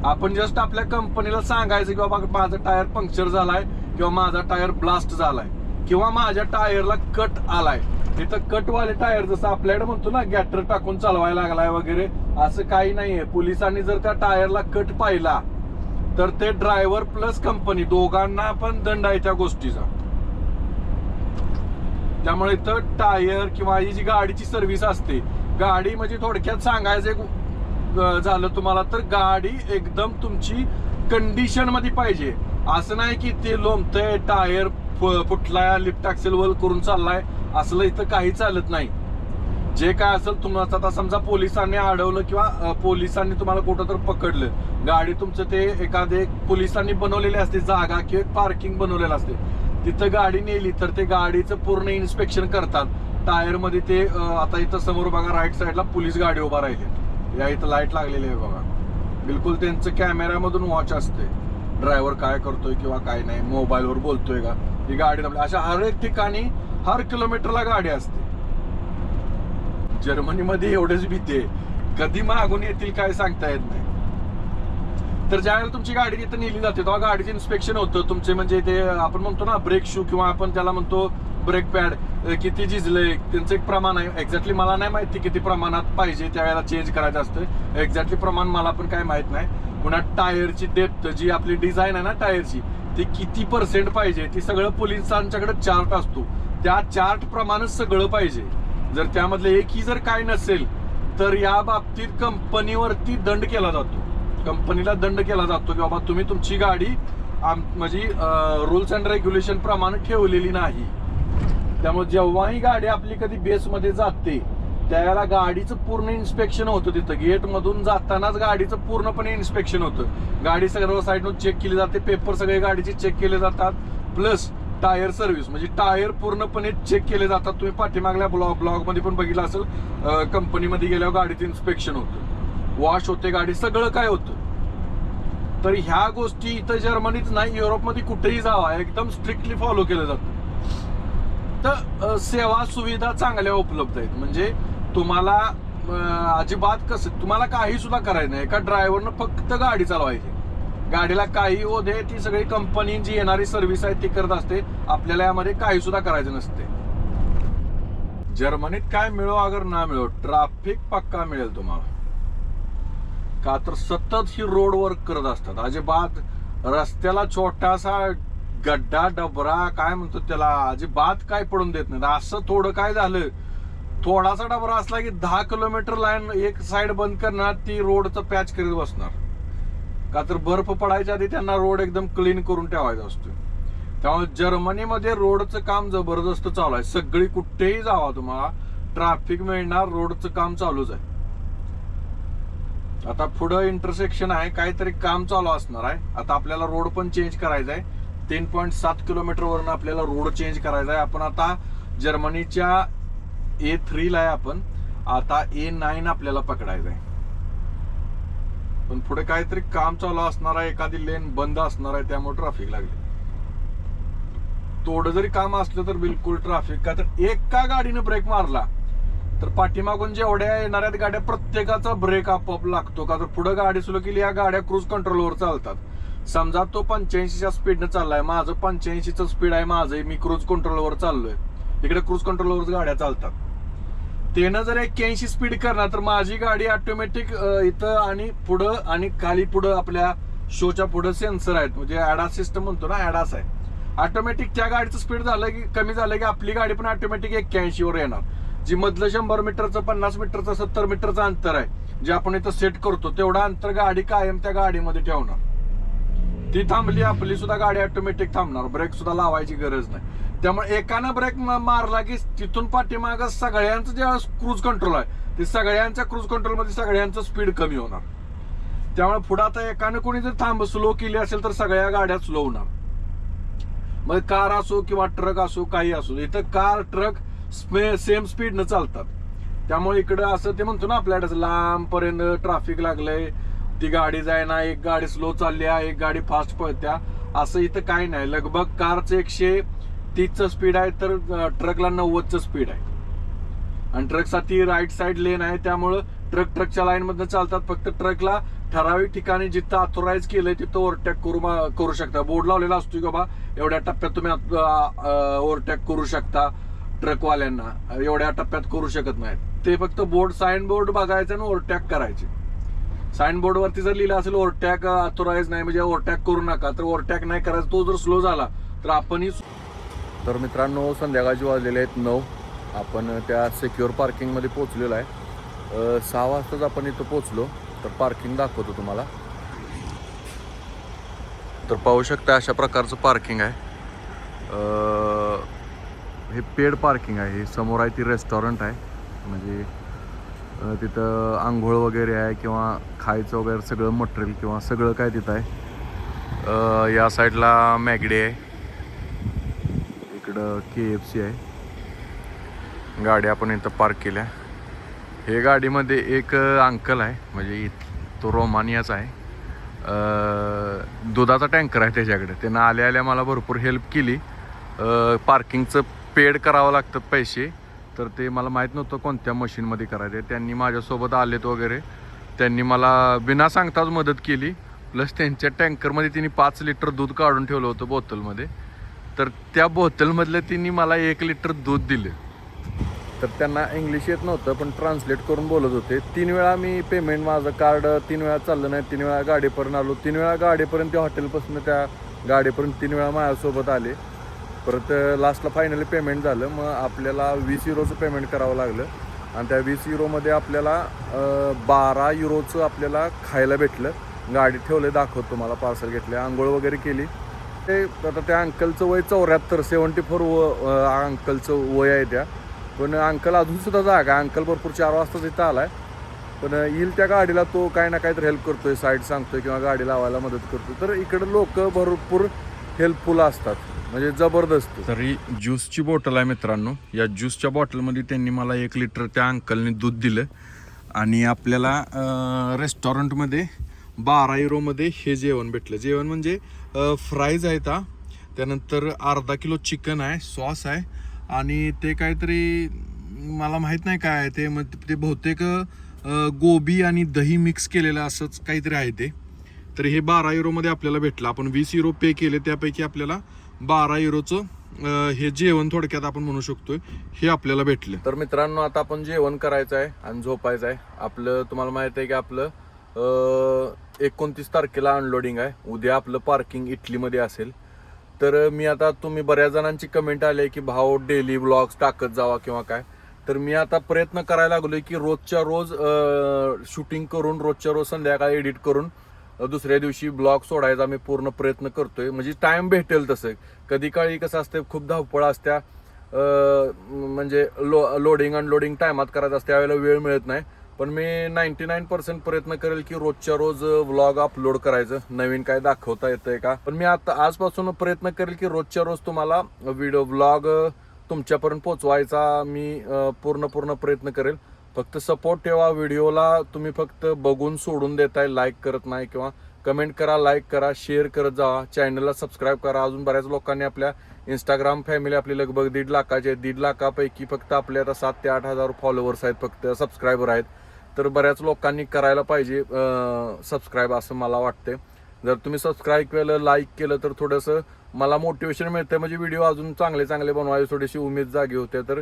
आपण जस्ट आपल्या कंपनीला सांगायचं की बाबा माझा टायर पंक्चर झालाय किंवा माझा टायर ब्लास्ट झालाय किंवा माझ्या टायरला कट आलाय. तिथं कटवाले टायर जसं आपल्याकडे म्हणतो ना गॅटर टाकून चालवायला लागलाय वगैरे, असं काही नाहीये. पोलिसांनी जर त्या टायरला कट पाहिला तर ते ड्रायव्हर प्लस कंपनी दोघांना पण दंड आहे त्या गोष्टीचा. त्यामुळे इथं टायर किंवा ही जी गाडीची सर्व्हिस असते, गाडी म्हणजे थोडक्यात सांगायचं झालं तुम्हाला तर गाडी एकदम तुमची कंडिशन मध्ये पाहिजे. असं नाही की ते लोंबतंय, टायर फुटलाय, लिफ्ट ऍक्सेल वर करून चाललाय, असलं इथं काही चालत नाही. जे काय असेल तुम्हाला, आता समजा पोलिसांनी अडवलं किंवा पोलिसांनी तुम्हाला कुठं तर पकडलं, गाडी तुमचं ते एखादे पोलिसांनी बनवलेली असते जागा किंवा पार्किंग बनवलेलं असते, तिथं गाडी नेली तर ते गाडीचं पूर्ण इन्स्पेक्शन करतात. टायर मध्ये ते आता इथं समोर बघा राईट साईडला पोलीस गाडी उभा राहिली, या इथं लाईट लागलेली आहे बघा. बिलकुल त्यांचं कॅमेऱ्यामधून वॉच असते, ड्रायव्हर काय करतोय किंवा काय नाही, मोबाईलवर बोलतोय का, ही गाडी अशा हर एक ठिकाणी हर किलोमीटरला गाडी असते. जर्मनीमध्ये एवढंच भीती आहे, कधी मागून येतील काय सांगता येत नाही. तर ज्यावेळेला तुमची गाडी तिथं नेली जाते तेव्हा गाडीचं इन्स्पेक्शन होतं. तुमचे म्हणजे ते आपण म्हणतो ना ब्रेक शू किंवा आपण त्याला म्हणतो ब्रेक पॅड किती झिजले, त्यांचं एक प्रमाण आहे. एक्झॅक्टली मला नाही माहिती किती प्रमाणात पाहिजे त्यावेळेला चेंज करायचं असतं. एक्झॅक्टली प्रमाण मला पण काय माहित नाही. पुन्हा टायरची डेप्थ जी आपली डिझाईन आहे ना टायरची, ती किती % पाहिजे ती सगळं पोलिसांच्याकडे चार्ट असतो. त्या चार्ट प्रमाणच सगळं पाहिजे. जर त्यामधलं एकही जर काय नसेल तर या बाबतीत कंपनीवरती दंड केला जातो. कंपनीला दंड केला जातो की बाबा तुम्ही तुमची गाडी म्हणजे रूल्स अँड रेग्युलेशन प्रमाणे ठेवलेली नाही. त्यामुळे जेव्हाही गाडी आपली कधी बेसमध्ये जाते त्यावेळेला गाडीचं पूर्ण इन्स्पेक्शन होतं. तिथं गेट मधून जातानाच गाडीचं पूर्णपणे इन्स्पेक्शन होतं. गाडी सर्व साईडनं चेक केली जाते, पेपर सगळे गाडीचे चेक केले जातात, प्लस टायर सर्व्हिस म्हणजे टायर पूर्णपणे चेक केले जातात. तुम्ही पाठीमागल्या ब्लॉग मध्ये पण बघितलं असेल, कंपनीमध्ये गेल्यावर गाडीचं इन्स्पेक्शन होतं, वॉश होते गाडी, सगळं काय होतं. तर ह्या गोष्टी इथं जर्मनीच नाही, युरोपमध्ये कुठेही जावा एकदम स्ट्रिक्टली फॉलो केलं जातं. तर सेवा सुविधा चांगल्या उपलब्ध आहेत. म्हणजे तुम्हाला अजिबात कसं तुम्हाला काही सुद्धा करायचं नाही. एका ड्रायव्हरनं फक्त गाडी चालवायची. गाडीला काही हो दे, ती सगळी कंपनी जी येणारी सर्व्हिस आहे ती करत असते. आपल्याला यामध्ये काही सुद्धा करायचं नसते. जर्मनीत काय मिळो अगर ना मिळो, ट्रॅफिक पक्का मिळेल तुम्हाला. का तर सतत ही रोड वर्क करत असतात. अजिबात रस्त्याला छोटासा गड्डा डबरा काय म्हणतो त्याला अजिबात काय पडून देत नाही. असं थोडं काय झालं, थोडासा डबरा असला की 10 किलोमीटर लाईन एक साइड बंद करणार, ती रोडचं पॅच करीत बसणार. का तर बर्फ पडायच्या आधी त्यांना रोड एकदम क्लीन करून ठेवायचा असतो. त्यामुळे जर्मनीमध्ये रोडचं काम जबरदस्त चालू आहे. सगळी कुठेही जावा तुम्हाला ट्रॅफिक मिळणार, रोडचं काम चालूच आहे. आता पुढं इंटरसेक्शन आहे, काहीतरी काम चालू असणार आहे. आता आपल्याला रोड पण चेंज करायचा आहे. 3.7 किलोमीटर वरून आपल्याला रोड चेंज करायचा आहे. आपण आता जर्मनीच्या A3 ला आहे, आपण आता A9 आपल्याला पकडायचं आहे. पण पुढे काहीतरी काम चालू असणार आहे, एखादी लेन बंद असणार आहे, त्यामुळे ट्रॅफिक लागली. थोडं जरी काम असलं तर बिलकुल ट्रॅफिक. का तर एका गाडीनं ब्रेक मारला तर पाठीमागून जेवढ्या येणाऱ्या गाड्या प्रत्येकाचा ब्रेक आपोआप लागतो. का तर पुढे गाडी सुरू केली, या गाड्या क्रूज कंट्रोलवर चालतात. समजा तो 85च्या स्पीडनं चाललाय, माझं 85चं स्पीड आहे माझं, मी क्रूज कंट्रोलवर चाललोय. इकडे क्रूज कंट्रोलवर गाड्या चालतात. त्यानं जर 81 स्पीड करणार तर माझी गाडी ऑटोमॅटिक इथं आणि पुढं आणि खाली पुढं आपल्या शोच्या पुढं सेन्सर आहेत, म्हणजे ऍडास सिस्टम म्हणतो ना, ऍडास आहे. ऑटोमॅटिक त्या गाडीचं स्पीड झालं की कमी झालं की आपली गाडी पण ऑटोमॅटिक 81 वर येणार. जी मधलं 100 मीटरचं 50 मीटरचं 70 मीटरचं अंतर आहे जे आपण इथं सेट करतो, तेवढं अंतर गाडी कायम त्या गाडीमध्ये ठेवणार. ती थांबली आपली सुद्धा गाडी ऑटोमॅटिक थांबणार, ब्रेक सुद्धा लावायची गरज नाही. त्यामुळे एकानं ब्रेक मारला की तिथून पाठीमागं सगळ्यांचं जे क्रूज कंट्रोल आहे ते सगळ्यांच्या क्रूज कंट्रोलमध्ये सगळ्यांचं स्पीड कमी होणार. त्यामुळे पुढे आता एकानं कोणी जर स्लो केली असेल तर सगळ्या गाड्या स्लो होणार. मग कार असो किंवा ट्रक असो, काही असो, इथं कार ट्रक सेम स्पीडनं चालतात. त्यामुळे इकडं असं ते म्हणतो ना आपल्याकडे लांब पर्यंत ट्रॅफिक लागलंय, ती गाडी जायना, एक गाडी स्लो चालल्या, एक गाडी फास्ट पळत्या, असं इथं काही नाही. लगभग कारचं 130चं स्पीड आहे तर ट्रकला 90चं स्पीड आहे. आणि ट्रकसाठी राईट साईड लेन आहे, त्यामुळं ट्रकच्या लाईन मधनं चालतात. फक्त ट्रकला ठराविक ठिकाणी जिथं ऑथोराइज केलंय तिथं ओव्हरटेक करू शकता. बोर्ड लावलेला असतो की बाबा एवढ्या टप्प्यात तुम्ही ओव्हरटेक करू शकता. ट्रकवाल्यांना एवढ्या टप्प्यात करू शकत नाहीत. ते फक्त बोर्ड, साइन बोर्ड बघायचं आणि ओव्हरटेक करायचे. साइन बोर्ड वरती जर लिहिलं असेल ओव्हरटेक ऑथोराइज नाही, म्हणजे ओव्हरटेक करू नका, तर ओव्हरटेक नाही करायचं. तो जर स्लो झाला तर आपणही. तर मित्रांनो, संध्याकाळची वाजलेले आहेत 9. आपण त्या सिक्युअर पार्किंगमध्ये पोहोचलेलो आहे. 6 वाजताच आपण इथं पोहोचलो. तर पार्किंग दाखवतो तुम्हाला. तर पाहू शकता अशा प्रकारचं पार्किंग आहे. हे पेड पार्किंग आहे. हे समोर आहे ती रेस्टॉरंट आहे, म्हणजे तिथं आंघोळ वगैरे आहे किंवा खायचं वगैरे सगळं मटेरियल किंवा सगळं काय तिथं आहे. या साईडला मॅगडी आहे, इकडं KFC आहे. गाडी आपण इथं पार्क केल्या. हे गाडीमध्ये एक अंकल आहे, म्हणजे तो रोमानियाचा आहे. दुधाचा टँकर आहे त्याच्याकडे. त्यानं आल्या मला भरपूर हेल्प केली. पार्किंगचं पेड करावं लागतं पैसे, तर ते मला माहीत नव्हतं कोणत्या मशीनमध्ये करायचं. त्यांनी माझ्यासोबत आलेत वगैरे, त्यांनी मला बिना सांगताच मदत केली. प्लस त्यांच्या टँकरमध्ये तिने 5 लिटर दूध काढून ठेवलं होतं बोतलमध्ये. तर त्या बोतलमधलं तिने मला 1 लिटर दूध दिलं. तर त्यांना इंग्लिश येत नव्हतं, पण ट्रान्सलेट करून बोलत होते. 3 वेळा मी पेमेंट, माझं कार्ड 3 वेळा चाललं नाही, 3 वेळा गाडीपर्यंत आलो, 3 वेळा गाडीपर्यंत त्या हॉटेलपासून त्या गाडीपर्यंत 3 वेळा माझ्यासोबत आले. परत लास्टला फायनली पेमेंट झालं. मग आपल्याला 20 युरोचं पेमेंट करावं लागलं. आणि त्या 20 युरोमध्ये आपल्याला 12 युरोचं आपल्याला खायला भेटलं. गाडी ठेवले, दाखवतो तुम्हाला. पार्सल घेतले, आंघोळ वगैरे केली. ते आता त्या अंकलचं वय 74, 74 अंकलचं वय आहे त्या. पण अंकल अजूनसुद्धा जागा. अंकल भरपूर 4 वाजता तिथं आलाय, पण येईल त्या गाडीला तो काय ना काहीतरी हेल्प करतोय, साईड सांगतोय किंवा गाडी लावायला मदत करतोय. तर इकडे लोक भरपूर हेल्पफुल असतात, म्हणजे जबरदस्त. तरी ज्यूसची बॉटल आहे मित्रांनो. या ज्यूसच्या बॉटलमध्ये त्यांनी मला 1 लिटर त्या अंकलने दूध दिलं. आणि आपल्याला रेस्टॉरंटमध्ये 12 युरोमध्ये हे जेवण भेटलं. जेवण म्हणजे फ्राईज आहेत, त्यानंतर अर्धा किलो चिकन आहे, सॉस आहे, आणि ते काहीतरी मला माहित नाही काय आहे ते, मग ते बहुतेक गोबी आणि दही मिक्स केलेलं असंच काहीतरी आहे ते. तर हे 12 युरोमध्ये आपल्याला भेटलं. आपण 20 युरो पे केले, त्यापैकी आपल्याला 12 युरोचं हे जेवण थोडक्यात आपण म्हणू शकतोय हे आपल्याला भेटलं. तर मित्रांनो, आता आपण जेवण करायचं आहे आणि झोपायचं आहे. आपलं तुम्हाला माहित आहे की आपलं 29 तारखेला अनलोडिंग आहे. उद्या आपलं पार्किंग इटलीमध्ये असेल. तर मी आता, तुम्ही बऱ्याच जणांची कमेंट आली की भाऊ डेली व्लॉग्स टाकत जावा किंवा काय. तर मी आता प्रयत्न करायला लागलोय की रोजच्या रोज शूटिंग करून, रोजच्या रोज संध्याकाळी एडिट करून दुसऱ्या दिवशी ब्लॉग सोडायचा मी पूर्ण प्रयत्न करतोय. म्हणजे टाइम भेटेल तसं. कधी काळी कसं असतं, खूप धावपळ असत्या, म्हणजे लोडिंग अनलोडिंग टायमात करायचं असतं, त्यावेळेला वेळ मिळत नाही. पण मी 99% प्रयत्न करेल की रोजच्या रोज व्लॉग अपलोड करायचं, नवीन काय दाखवता येतंय का. पण मी आता आजपासून प्रयत्न करेल की रोजच्या रोज तुम्हाला व्लॉग तुमच्यापर्यंत पोहोचवायचा मी पूर्ण प्रयत्न करेल. फक्त सपोर्ट ठेवा. व्हिडिओला तुम्ही फक्त बघून सोडून देताय, लाईक करत नाही, किंवा कमेंट करा, लाईक करा, शेअर करत जावा, चॅनलला सबस्क्राईब करा. अजून बऱ्याच लोकांनी आपल्या इंस्टाग्राम फॅमिली आपली लगभग 1.5 लाखाची आहे. 1.5 लाखापैकी फक्त आपले आता 7 ते 8 हजार फॉलोअर्स आहेत, फक्त सबस्क्रायबर आहेत. तर बऱ्याच लोकांनी करायला पाहिजे सबस्क्राईब, असं मला वाटते. जर तुम्ही सबस्क्राईब केलं, लाईक केलं, तर थोडंसं मला मोटिवेशन मिळतं, म्हणजे व्हिडिओ अजून चांगले बनवायची थोडीशी उमेद जागी होते. तर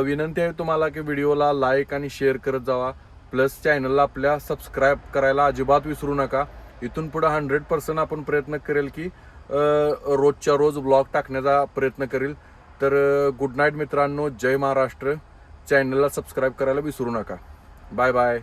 विनंती आहे तुम्हाला की व्हिडिओला लाईक आणि शेअर करत जावा. प्लस चॅनलला आपल्या सबस्क्राईब करायला अजिबात विसरू नका. इथून पुढे 100% आपण प्रयत्न करेल की रोजच्या रोज ब्लॉग टाकण्याचा प्रयत्न करेल. तर गुड नाईट मित्रांनो, जय महाराष्ट्र. चॅनलला सबस्क्राईब करायला विसरू नका. Bye bye.